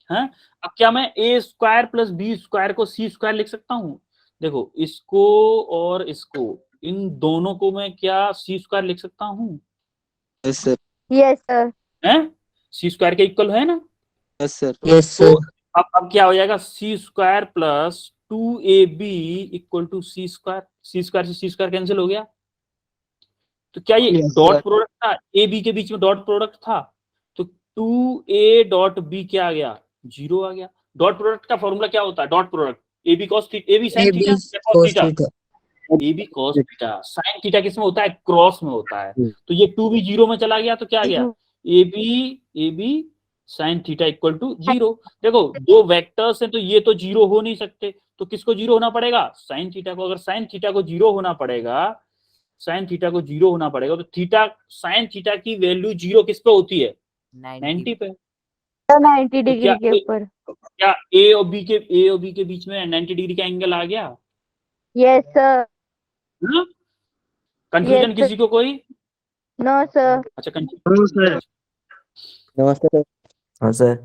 है? अब क्या मैं a square plus b square को सी स्क्वायर लिख सकता हूँ? देखो इसको और इसको, इन दोनों को मैं क्या सी स्क्वायर लिख सकता हूँ? Yes, sir. Yes sir. है? सी स्क्वायर के इक्वल है ना? Yes, sir. यस तो सर। अब क्या हो जाएगा, c square plus 2ab equal to c square, c square से सी स्क्वायर कैंसिल हो गया, तो क्या ये Yes, डॉट sir. प्रोडक्ट था, ए बी के बीच में डॉट प्रोडक्ट था, तो 2a डॉट बी क्या आ गया, 0 आ गया। डॉट प्रोडक्ट का फॉर्मूला क्या होता है, dot product A B cos theta, A B sine theta या cos cos theta, theta. A B cos theta, sine theta किसमें होता है, क्रॉस में होता है। तो ये 2 भी 0 में चला गया, तो क्या आ गया, A B sine theta equal to 0। देखो दो वेक्टर्स हैं तो ये तो 0 हो नहीं सकते, तो किसको 0 होना पड़ेगा, साइन थीटा को। अगर साइन थीटा को 0 होना पड़ेगा, साइन थीटा को 0 होना पड़ेगा, तो थीटा साइन थीटा की वैल्यू 0 किस पे होती है, 90 पे। 90 तो क्या डिग्री के ऊपर। क्या ए और बी के बीच में 90 डिग्री का एंगल आ गया? Yes sir. कंफ्यूजन Yes, किसी को कोई? No sir. अच्छा कंफ्यूजन। नमस्ते सर। हाँ सर।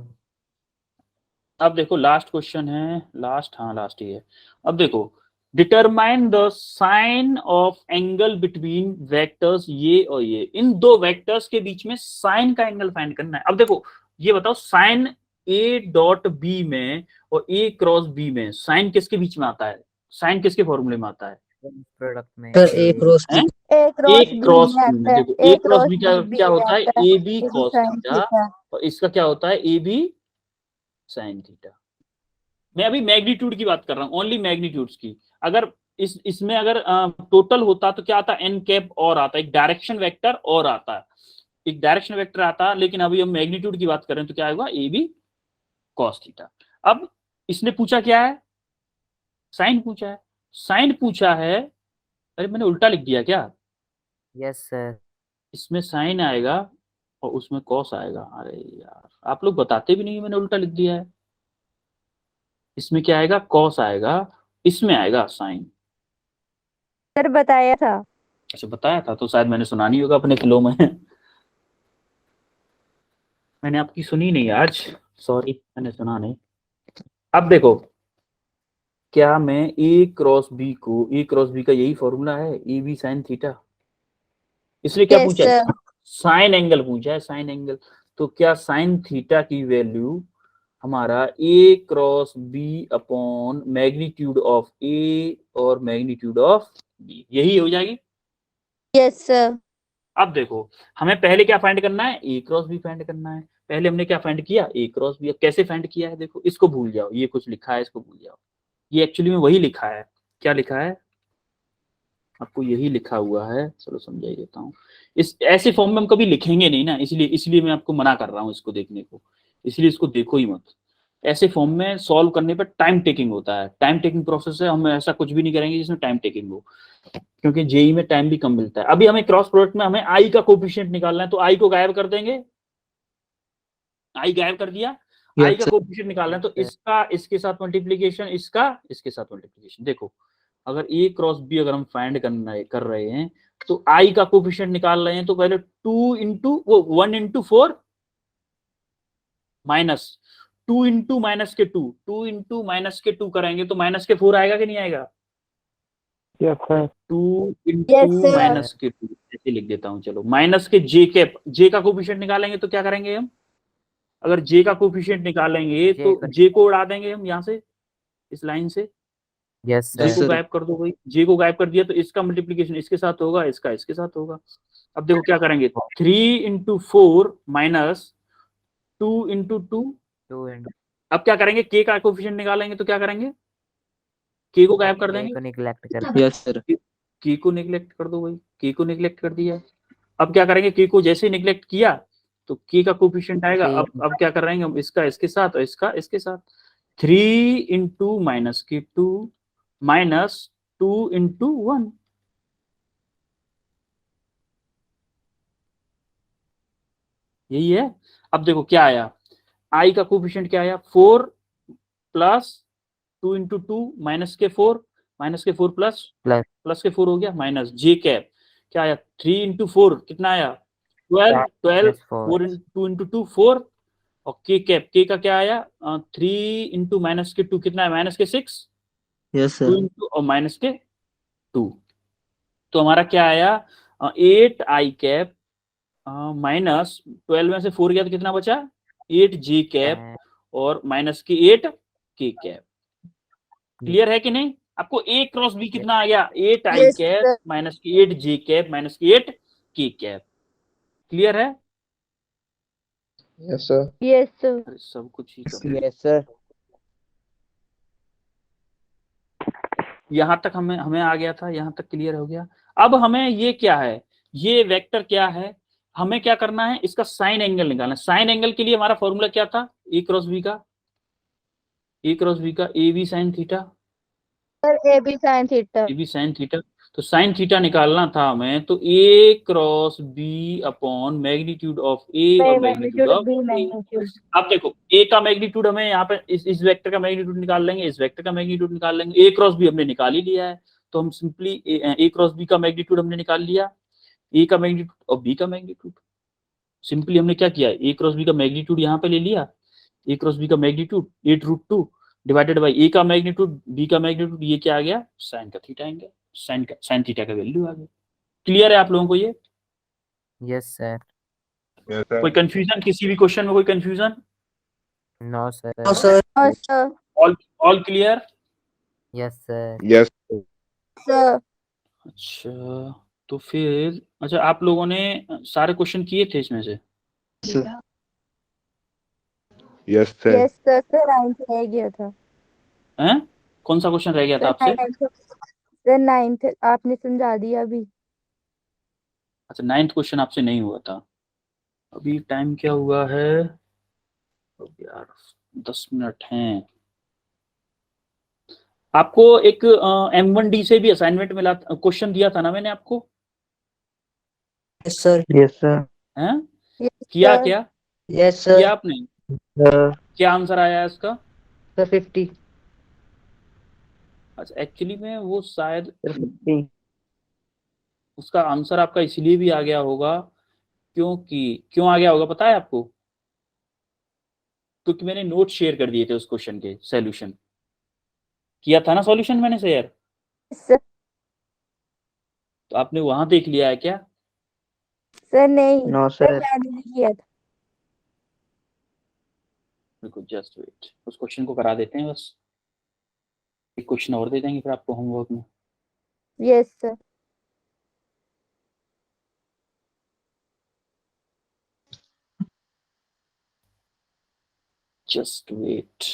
अब देखो लास्ट क्वेश्चन है, लास्ट, हाँ लास्ट ही है। अब देखो, determine the sine of angle between vectors ये और ये, इन दो वेक्टर्स के बीच में साइन का एंगल फाइंड करना है। अब देखो ये बताओ, साइन ए डॉट बी में और ए क्रॉस बी में साइन किसके बीच में आता है, साइन किसके फॉर्मूले में आता है? प्रोडक्ट में सर ए क्रॉस हैं? A cross A cross B में, देखो ए क्रॉस बी बी क्या होता है, A B B cos sine theta, theta. और इसका क्या होता है, ए बी साइन थीटा। मैं अभी मैग्नीट्यूड की बात कर रहा हूँ, ओनली मैग्नीट्यूड्स की। अगर इसमें अगर टोटल होता तो क्या आता, एन कैप और आता, एक डायरेक्शन वेक्टर और आता, एक डायरेक्शन वेक्टर आता, लेकिन अभी हम मैग्नीट्यूड की बात कर रहे हैं तो क्या होगा, ए बी कॉस थीटा। अब इसने पूछा क्या है, साइन पूछा है, साइन पूछा है, अरे मैंने उल्टा लिख दिया क्या, यस सर। इसमें साइन आएगा और उसमें कॉस आएगा। अरे यार आप लोग बताते भी नहीं, मैंने उल्टा लिख दिया है। इसमें क्या आएगा, कॉस आएगा, इसमें आएगा साइन। सर बताया था। अच्छा बताया था, तो शायद मैंने सुना नहीं होगा अपने फ्लो में। मैंने आपकी सुनी नहीं आज, सॉरी मैंने सुना नहीं। अब देखो, क्या मैं ए क्रॉस बी को, ए क्रॉस बी का यही फॉर्मूला है, ए बी साइन थीटा, इसलिए क्या Yes, पूछा है, sir. साइन एंगल पूछा है, साइन एंगल। तो क्या साइन थीटा की वैल्यू हमारा A cross B upon magnitude of A और मैग्नीट्यूड ऑफ बी, यही हो जाएगी। Yes sir. अब देखो हमें पहले क्या फाइंड करना है, ए क्रॉस बी फाइंड करना है। पहले हमने क्या फाइंड किया, ए क्रॉस बी। अब कैसे फाइंड किया है, देखो इसको भूल जाओ, ये कुछ लिखा है इसको भूल जाओ, ये एक्चुअली में वही लिखा है। क्या लिखा है, आपको यही लिखा हुआ है, चलो समझा ही देता हूँ। इस ऐसे फॉर्म में हम कभी लिखेंगे नहीं ना, इसलिए मैं आपको मना कर रहा हूँ इसको देखने को, इसलिए इसको देखो ही मत। ऐसे फॉर्म में सॉल्व करने पर टाइम टेकिंग होता है, टाइम टेकिंग प्रोसेस है। हम ऐसा कुछ भी नहीं करेंगे जिसमें टाइम टेकिंग हो, क्योंकि जेई में टाइम भी कम मिलता है। अभी हमें क्रॉस प्रोडक्ट में हमें आई का कोफिशिएंट निकालना है, तो आई को गायब कर देंगे, आई गायब कर दिया, आई का कोफिशिएंट निकालना है, तो इसका इसके साथ मल्टीप्लीकेशन, इसका इसके साथ मल्टीप्लीकेशन। देखो अगर ए क्रॉस बी अगर हम फाइंड कर रहे हैं, तो आई का कोफिशिएंट निकाल रहे हैं, तो पहले 2 इंटू वो 1 इंटू 4 माइनस 2 इंटू माइनस के 2, 2 इंटू माइनस के 2 करेंगे तो माइनस के 4 आएगा कि नहीं आएगा? Yes, sir. 2 Yes, into sir. Minus के 2 ऐसे लिख देता हूं। चलो माइनस के जे कैप, जे का कोफिशिएंट निकालेंगे तो क्या करेंगे हम, अगर जे का कोफिशिएंट निकालेंगे तो जे को उड़ा देंगे हम यहाँ से, इस लाइन से। यस जे सर। को गायब कर दो भाई, जे को गायब कर दिया तो इसका मल्टीप्लीकेशन इसके साथ होगा, इसका इसके साथ होगा। अब देखो क्या करेंगे, 3 इंटू 4 माइनस 2 इंटू 2। 2 इंटू अब क्या करेंगे, के का कोफिशिएंट निकालेंगे तो क्या करेंगे, के को गायब कर देंगे, को निगलेक्ट कर। Yes, sir. के को निगलेक्ट कर दो भाई, के को निगलेक्ट कर दिया। अब क्या करेंगे, के को जैसे निगलेक्ट किया तो के का कोफिशिएंट आएगा। अब क्या कर रहे हैं हम, इसका इसके साथ और इसका इसके साथ। 3 इंटू माइनस के 2 माइनस 2 इंटू 1। यही है। अब देखो क्या आया, आई का कोफिशिएंट क्या आया, 4 प्लस 2 इंटू 2 माइनस के 4, माइनस के 4 प्लस प्लस प्लस के 4 हो गया, माइनस जे कैप क्या आया, 3 इंटू 4 कितना आया, 12, 12 माइनस 4 4 2 इंटू 2 4, और के कैप के का क्या आया, 3 इंटू माइनस के 2 कितना है, माइनस के 6, यस 2 सर। इंटू और माइनस के 2, तो हमारा क्या आया, 8 आई कैप माइनस 12 में से 4 गया तो कितना बचा, 8 जे कैप और माइनस के 8 के कैप। क्लियर है कि नहीं? आपको ए क्रॉस बी कितना आ गया, 8 आई Yes, कैप sir. माइनस के 8 जे कैप माइनस के 8 के कैप। क्लियर है? Yes sir. Yes, sir. अरे सब कुछ ही कर, यस सर। यहां तक हमें आ गया था, यहां तक क्लियर हो गया। अब हमें ये क्या है, ये वेक्टर क्या है, हमें क्या करना है, इसका साइन एंगल निकालना है। साइन एंगल के लिए हमारा फॉर्मूला क्या था, ए क्रॉस बी का, ए क्रॉस बी का A B sine theta, Sir, AB sin theta. A B sine theta. तो साइन थीटा निकालना था हमें, तो A cross B upon magnitude of A और magnitude Magnitude of B A. magnitude. अब देखो ए का मैग्नीट्यूड हमें यहाँ पे इस वेक्टर का मैग्नीट्यूड निकाल लेंगे, इस वेक्टर का मैग्नीट्यूड निकाल लेंगे। ए क्रॉस बी हमने निकाल ही लिया है, तो हम सिंपली ए क्रॉस बी का मैग्नीट्यूड हमने निकाल लिया, ए का मैग्नीट्यूड और बी का मैग्नीट्यूड। सिंपली हमने क्या किया, ए क्रॉस बी का मैग्नीट्यूड यहाँ पे ले लिया, ए क्रॉस बी का मैग्नीट्यूड 8√2 डिवाइडेड बाई ए का मैग्नीट्यूड बी का मैग्नीट्यूड, ये क्या आ गया, साइन का थीटा आएंगे, साइन थीटा का वैल्यू आ गया। क्लियर है आप लोगों को ये? Yes sir. Yes, कोई sir. कंफ्यूजन, किसी भी क्वेश्चन में कोई confusion? No sir. No sir. Oh, sir. All clear? Yes sir. Yes. Sir. अच्छा तो फिर, अच्छा आप लोगों ने सारे क्वेश्चन किए थे इसमें से? Yes, sir. Yes, sir. Sir, 9th रह गया था. हैं? कौन सा क्वेश्चन रह गया था आपसे? Sir, 9th आपने समझा दिया अभी. अच्छा 9th क्वेश्चन आपसे नहीं हुआ था। अभी टाइम क्या हुआ है, अब यार 10 मिनट हैं। आपको एक M1D से भी असाइनमेंट मिला, क्वेश्चन दिया था ना मैंने आपको? Yes sir. Yes sir. हैं? Yes, किया sir. क्या? Yes sir. किया आपने? क्या आंसर आया है इसका? सर 50। अच्छा एक्चुअली में वो शायद सर 50। उसका आंसर आपका इसलिए भी आ गया होगा क्योंकि, क्यों आ गया होगा पता है आपको? क्योंकि मैंने नोट शेयर कर दिए थे उस क्वेश्चन के सॉल्यूशन। किया था ना सॉल्यूशन मैंने शेयर? Yes, sir. तो आपने वहां देख लिया है क्या? Sir, नहीं. No Sir, sir. मैंने नहीं किया था. देखो जस्ट वेट, उस क्वेश्चन को करा देते हैं बस, एक क्वेश्चन और दे देंगे फिर आपको होमवर्क में। Yes, sir. Just wait.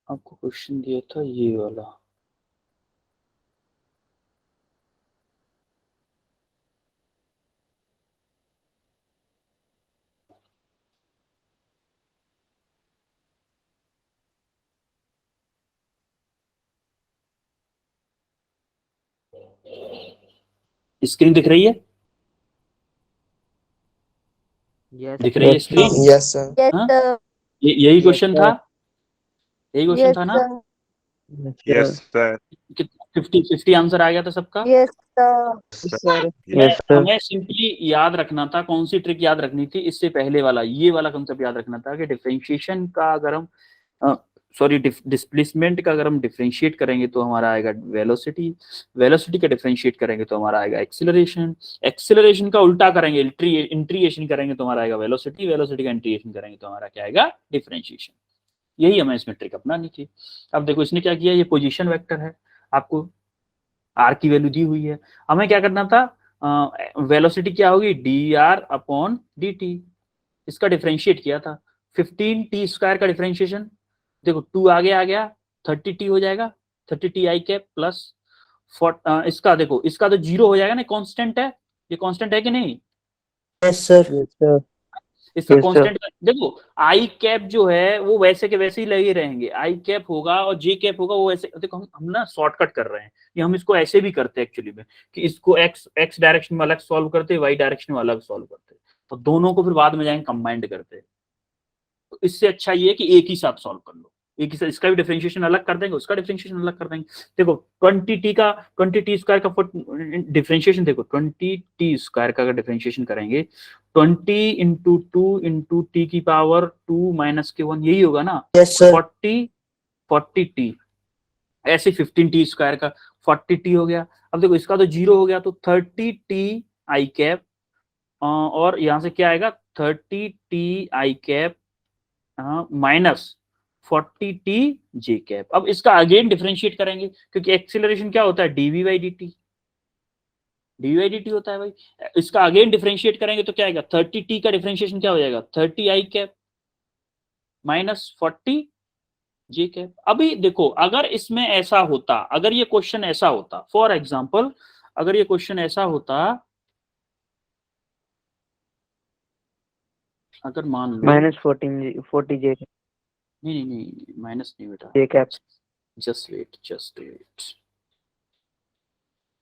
आपको क्वेश्चन दिया था ये वाला, स्क्रीन दिख रही है? यस दिख रही है स्क्रीन? Yes sir. Yes, हाँ? sir. यही क्वेश्चन था, यही क्वेश्चन Yes, था ना? sir. Yes, sir. 50 आंसर आ गया था सबका? Yes, sir. सर। Yes. हमें सिंपली याद रखना था, कौन सी ट्रिक याद रखनी थी, इससे पहले वाला ये वाला कंसेप्ट याद रखना था कि डिफरेंशिएशन का अगर हम डिस्प्लेसमेंट का अगर हम डिफरेंशिएट करेंगे तो हमारा आएगा वेलोसिटी, वेलोसिटी का डिफरेंशिएट करेंगे तो हमारा आएगा एक्सीलरेशन, एक्सीलरेशन का उल्टा करेंगे इंट्रिएशन करेंगे तो हमारा आएगा वेलोसिटी, वेलोसिटी का इंट्रिएशन करेंगे तो हमारा क्या आएगा, डिफरेंशिएशन। यही हमें इसमें ट्रिक अपनानी थी। अब देखो इसने क्या किया, ये पोजीशन वेक्टर है, आपको आर की वैल्यू दी हुई है, हमें क्या करना था, वेलोसिटी क्या होगी, D R upon D T, इसका डिफरेंशिएट किया था। 15t² का डिफरेंशिएशन, देखो 2 आगे आ गया, 30t हो जाएगा, 30t आई कैप प्लस इसका देखो, इसका तो 0 हो जाएगा ना, कांस्टेंट है, ये कांस्टेंट है कि नहीं, यस सर। Yes sir. इसका Yes, sir. कांस्टेंट देखो, आई कैप जो है वो वैसे के वैसे ही लगे रहेंगे, आई कैप होगा और जे कैप होगा, वो ऐसे, देखो हम ना शॉर्टकट कर रहे हैं, ये हम इसको ऐसे भी करते हैं एक्चुअली में, कि इसको एक्स डायरेक्शन में अलग सॉल्व करते, वाई डायरेक्शन में अलग सॉल्व करते, तो दोनों को फिर बाद में जाएंगे कंबाइंड करते, तो इससे अच्छा ये है कि एक ही साथ सॉल्व कर लो, एक ही साथ, इसका भी डिफरेंशिएशन अलग कर देंगे, उसका डिफरेंशिएशन अलग कर देंगे। देखो 20t² का डिफरेंशिएशन, देखो 20t² का डिफरेंशिएशन करेंगे, 20 इंटू 2 इंटू टी की पावर 2 माइनस के 1, यही होगा ना, यस सर। 40t, ऐसे 15t² का 40t हो गया। अब देखो इसका तो 0 हो गया, तो 30t आई कैप, और यहां से क्या आएगा, 30t आई कैप माइनस 40t जे कैप। अब इसका अगेन डिफरेंशिएट करेंगे, क्योंकि एक्सीलरेशन क्या होता है, डीवी बाई डी टी होता है भाई। इसका अगेन डिफरेंशिएट करेंगे तो क्या आएगा, 30t का डिफरेंशिएशन क्या हो जाएगा, 30 आई कैप माइनस 40 जे कैप। अभी देखो अगर इसमें ऐसा होता, अगर ये क्वेश्चन ऐसा होता, फॉर एग्जाम्पल अगर ये क्वेश्चन ऐसा होता, अगर मान लो -40 जे। नहीं माइनस नहीं बेटा, जे कैप। जस्ट वेट,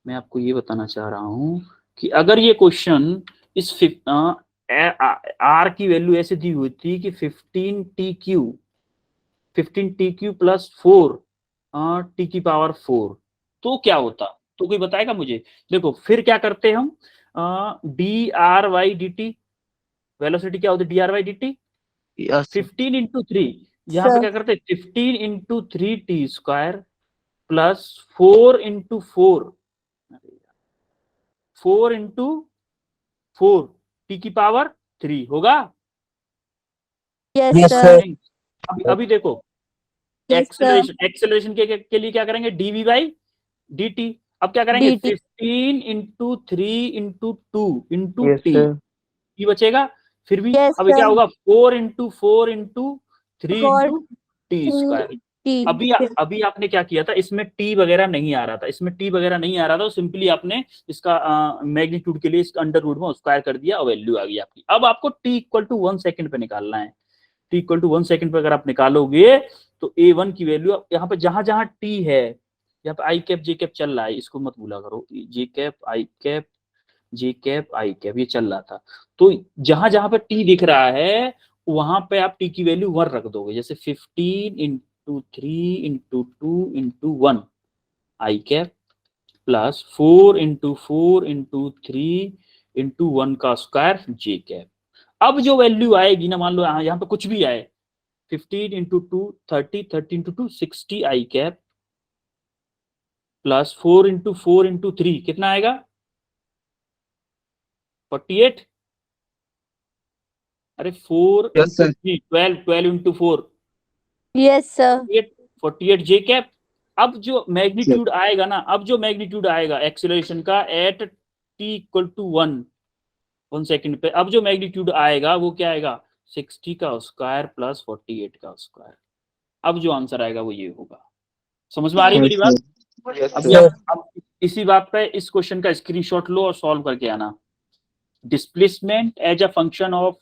मैं आपको ये बताना चाह रहा हूं कि अगर ये क्वेश्चन इस आर की वैल्यू ऐसे दी हुई थी कि 15t³ प्लस 4 टी की पावर 4, तो क्या होता, तो कोई बताएगा मुझे। देखो फिर क्या करते हम, D R by D T, velocity क्या होती है, D R by D T, 15 into 3, यहाँ पे Sir. क्या करते हैं, 15 into 3t² plus 4 into 4 into 4 T की पावर 3 होगा। Yes, Yes, sir. sir. अभी देखो, Yes, sir. एक्सेलरेशन के लिए क्या करेंगे, डीवी बाई डी टी। अब क्या करेंगे, DT. 15 into 3 into 2 into Yes, T, sir. ये बचेगा फिर भी। Yes, अभी क्या sir. होगा, 4 इंटू 4 इंटू 3 4 इंटू टी²। T. अभी आपने क्या किया था, इसमें टी वगैरह नहीं आ रहा था, इसमें टी वगैरह नहीं आ रहा था, सिंपली आपने इसका मैग्नीट्यूड के लिए इसका अंडर रूट में स्क्वायर कर दिया और वैल्यू आ गई आपकी। अब आपको t इक्वल टू 1 सेकंड पे निकालना है, t इक्वल टू 1 सेकंड पे अगर आप निकालोगे तो a1 की वैल्यू यहाँ पे जहां जहां t है, यहाँ पे आई कैप जे कैप चल रहा है, इसको मत भूला करो, जे कैप आई कैप जे कैप आई कैप ये चल रहा था, तो जहां जहां पे t दिख रहा है वहां पे आप t की वैल्यू 1 रख दोगे, जैसे 15 into 3 into 2 into 1 i cap plus 4 into 4 into 3 into 1 का स्क्वायर जे कैप। अब जो वैल्यू आएगी ना, मान लो यहाँ पे कुछ भी आए, 15 इंटू 2 30, 30 इंटू 2 60 आई कैप प्लस 4 इंटू 4 इंटू 3 कितना आएगा, 48। अरे 4 Yes, sir. 12 into 4 Yes, sir. 48 जे कैप। अब जो मैग्नीट्यूड आएगा ना, अब जो मैग्नीट्यूड आएगा एक्सीलरेशन का at T equal to 1 second पे, अब जो मैग्नीट्यूड आएगा वो क्या आएगा, 60 का स्क्वायर प्लस 48 का स्क्वायर। अब जो आंसर आएगा वो ये होगा। समझ में आ रही है मेरी बात? अभी आप इसी बात पे इस क्वेश्चन का स्क्रीनशॉट लो और सॉल्व करके आना। Displacement as a function of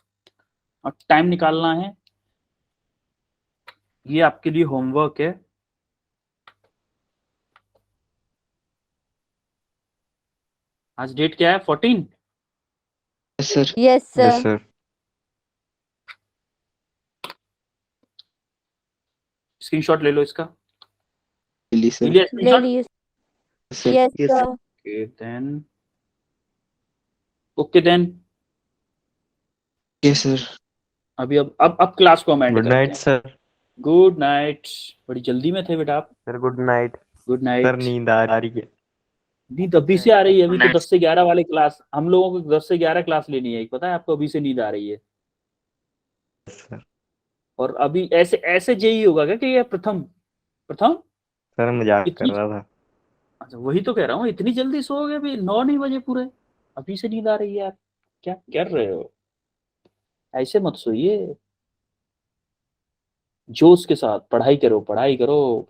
time निकालना है, ये आपके लिए होमवर्क है। आज डेट क्या है, 14। Yes, sir. Yes, sir. Yes, sir. Screenshot ले लो इसका, Really, sir. ले लिया ले स्क्रीनशॉट? लिए। Sir. Yes, Yes, sir. sir. Okay then Yes, sir. अभी अब क्लास को एंड गुड करते नाइट हैं। सर। गुड नाइट, बड़ी जल्दी में थे बेटा आप। Sir good night. Good sir night. नींद आ रही है। नींद अभी से आ रही है, अभी तो 10 से 11 वाले क्लास, हम लोगों को 10 से 11 क्लास लेनी है, पता है आपको, अभी से नींद आ रही है। सर और अभी ऐसे ऐसे जेई होगा क्या कि ये प्रथम प्रथम सर मजाक कर इतनी रहा था। अच्छा वही तो कह रहा हूँ, इतनी जल्दी सोओगे? अभी 9 नहीं बजे पूरे, अभी से नींद आ रही है यार, क्या कर रहे हो? ऐसे मत सोइए, जोश के साथ पढ़ाई करो, पढ़ाई करो,